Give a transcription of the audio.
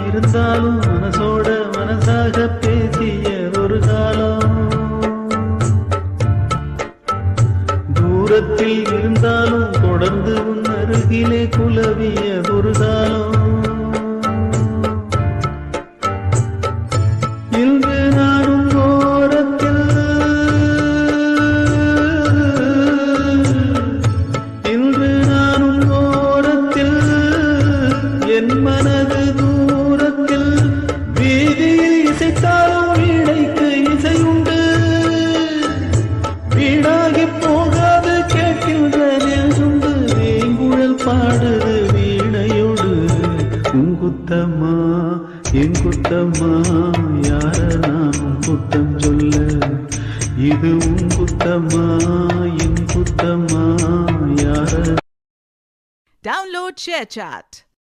இருந்தாலும் மனசோட மனசாக பேசிய ஒரு காலம், தூரத்தில் இருந்தாலும் தொடர்ந்து உன் அருகிலே குலவிய ஒரு காலம். இன்று நானும் ஓரத்தில், இன்று நானும் ஓரத்தில், என் மனது தூரத்தில். வீதியில் இசைத்தாலும் வீணைக்கு இசையுண்டு, வீடாகி போகாது கேட்கின்ற நெஞ்சுண்டு. வேங்குழல் பாடுது வீணையோடு. உங்குத்தம்மா என் குத்தம்மா, யார நானும் குத்தம் சொல்ல. இது உன் குத்தம்மா என் குத்தம்மா, யார. Download ShareChat.